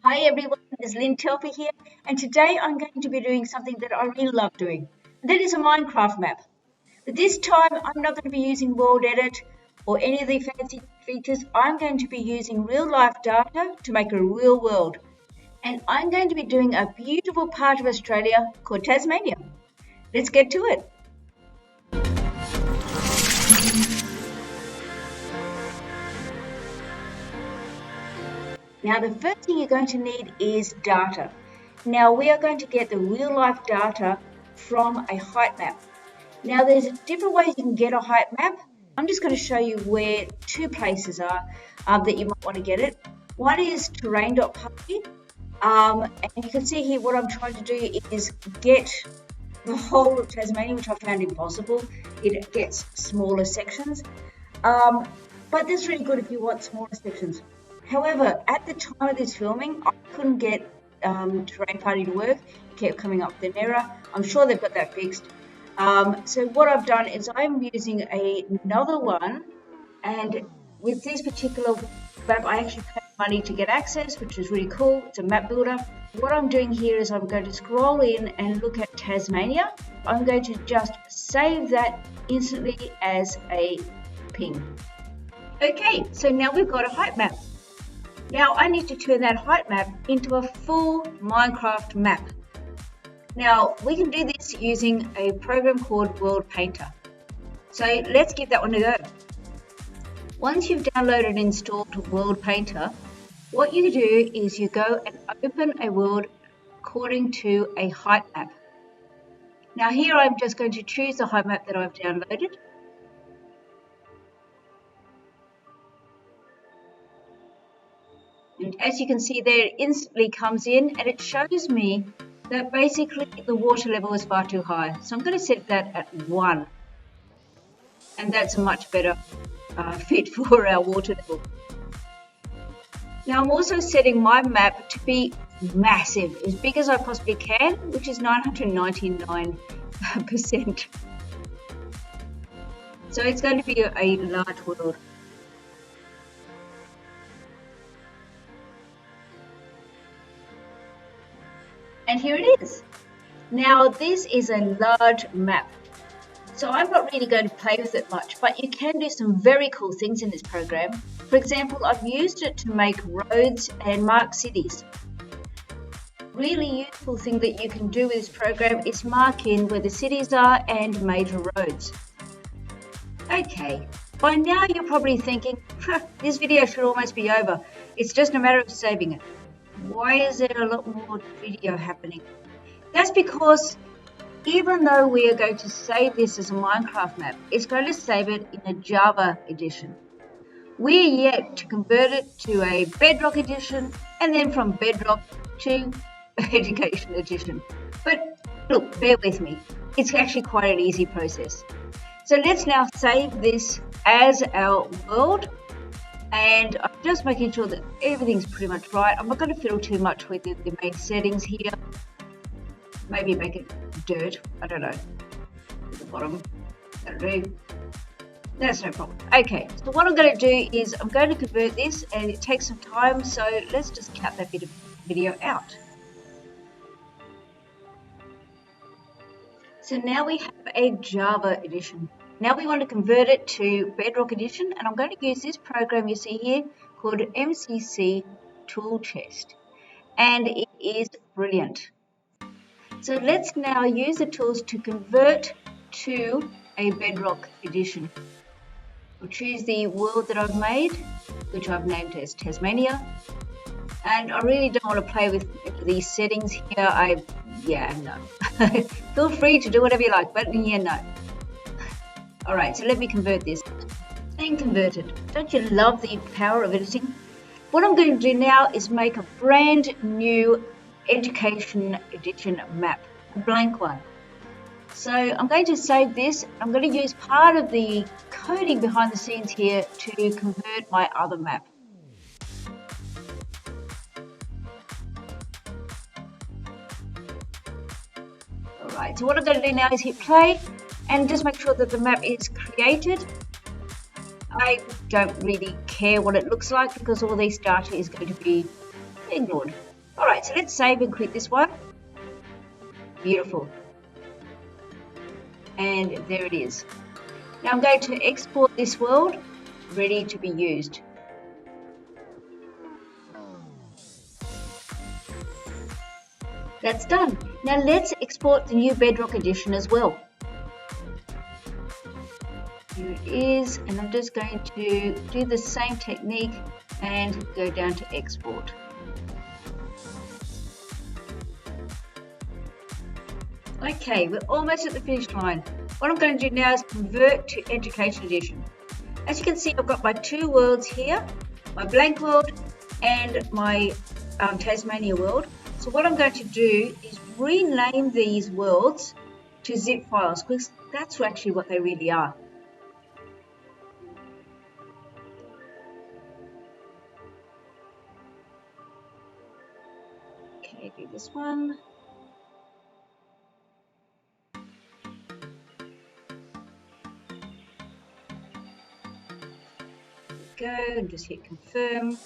Hi everyone, it's Lynn Telfer here, and today I'm going to be doing something that I really love doing. And that is a Minecraft map. But this time I'm not going to be using World Edit or any of the fancy features. I'm going to be using real life data to make a real world. And I'm going to be doing a beautiful part of Australia called Tasmania. Let's get to it. Now the first thing you're going to need is data. Now we are going to get the real life data from a height map. Now there's different ways you can get a height map. I'm just going to show you where two places are that you might want to get it. One is terrain.party, and you can see here what I'm trying to do is get the whole of Tasmania, which I found impossible. It gets smaller sections, but that's really good if you want smaller sections. However, at the time of this filming, I couldn't get Terrain Party to work. It kept coming up with an error. I'm sure they've got that fixed. So what I've done is I'm using another one, and with this particular map, I actually paid money to get access, which is really cool. It's a map builder. What I'm doing here is I'm going to scroll in and look at Tasmania. I'm going to just save that instantly as a ping. Okay, so now we've got a height map. Now I need to turn that height map into a full Minecraft map. Now we can do this using a program called World Painter. So let's give that one a go. Once you've downloaded and installed World Painter, what you do is you go and open a world according to a height map. Now here I'm just going to choose the height map that I've downloaded. And as you can see there, it instantly comes in and it shows me that basically the water level is far too high. So I'm going to set that at 1. And that's a much better fit for our water level. Now I'm also setting my map to be massive, as big as I possibly can, which is 999%. So it's going to be a large world. And here it is. Now this is a large map. So I'm not really going to play with it much, but you can do some very cool things in this program. For example, I've used it to make roads and mark cities. Really useful thing that you can do with this program is mark in where the cities are and major roads. Okay, by now you're probably thinking, this video should almost be over. It's just a matter of saving it. Why is there a lot more video happening? That's because even though we are going to save this as a Minecraft map, it's going to save it in a Java edition. We're yet to convert it to a Bedrock edition, and then from Bedrock to Education Edition. But look, bear with me. It's actually quite an easy process. So let's now save this as our world. And I'm just making sure that everything's pretty much right. I'm not going to fiddle too much with the main settings here. Maybe make it dirt. I don't know. At the bottom. That'll do. That's no problem. Okay, so what I'm going to do is I'm going to convert this, and it takes some time. So let's just cut that bit of video out. So now we have a Java edition. Now we want to convert it to Bedrock Edition, and I'm going to use this program you see here called MCC Tool Chest, and it is brilliant. So let's now use the tools to convert to a Bedrock Edition. We'll choose the world that I've made, which I've named as Tasmania, and I really don't want to play with these settings here. No. Feel free to do whatever you like, but no. Alright, so let me convert this. And converted. Don't you love the power of editing? What I'm going to do now is make a brand new Education Edition map, a blank one. So I'm going to save this. I'm going to use part of the coding behind the scenes here to convert my other map. Alright, so what I'm going to do now is hit play and just make sure that the map is created. I don't really care what it looks like because all this data is going to be ignored. Alright, so let's save and quit this one. Beautiful. And there it is. Now I'm going to export this world, ready to be used. That's done. Now let's export the new Bedrock edition as well. Here it is, and I'm just going to do the same technique and go down to export. Okay, we're almost at the finish line. What I'm going to do now is convert to Education Edition. As you can see, I've got my two worlds here, my blank world and my Tasmania world. So what I'm going to do is rename these worlds to zip files, because that's actually what they really are. Okay, do this one. Go and just hit confirm.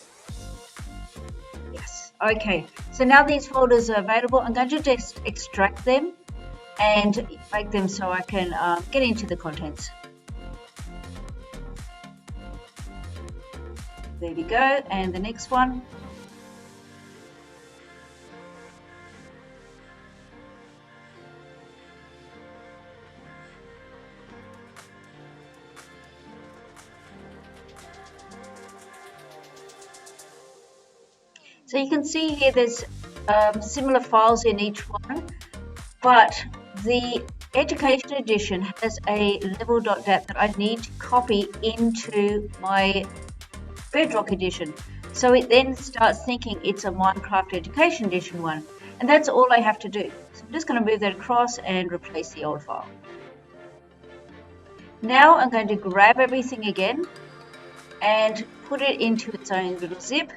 Yes, okay, so now these folders are available. I'm going to just extract them and make them so I can get into the contents. There we go, and the next one. So you can see here there's similar files in each one, but the Education Edition has a level.dat that I need to copy into my Bedrock Edition. So it then starts thinking it's a Minecraft Education Edition one, and that's all I have to do. So I'm just going to move that across and replace the old file. Now I'm going to grab everything again and put it into its own little zip.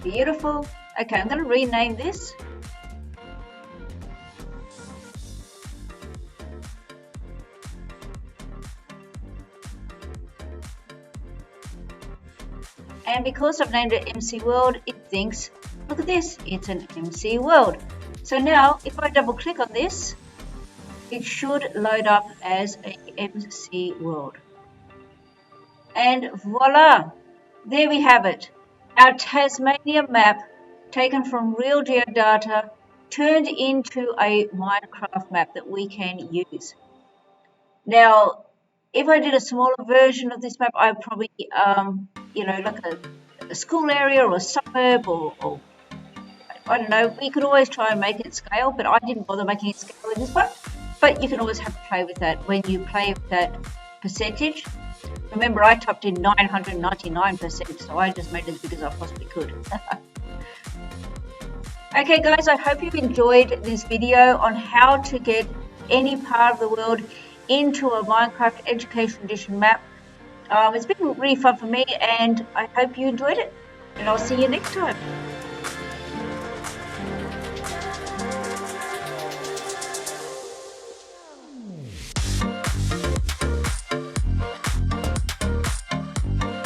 Beautiful. Okay, I'm going to rename this. And because I've named it MC World, it thinks, look at this, it's an MC World. So now, if I double click on this, it should load up as a MC World. And voila, there we have it. Our Tasmania map, taken from real geodata, turned into a Minecraft map that we can use. Now, if I did a smaller version of this map, I'd probably, like a school area or a suburb or I don't know, we could always try and make it scale, but I didn't bother making it scale in this one. But you can always have to play with that when you play with that percentage. Remember, I typed in 999%, so I just made it as big as I possibly could. Okay guys, I hope you enjoyed this video on how to get any part of the world into a Minecraft Education Edition map. It's been really fun for me, and I hope you enjoyed it, and I'll see you next time.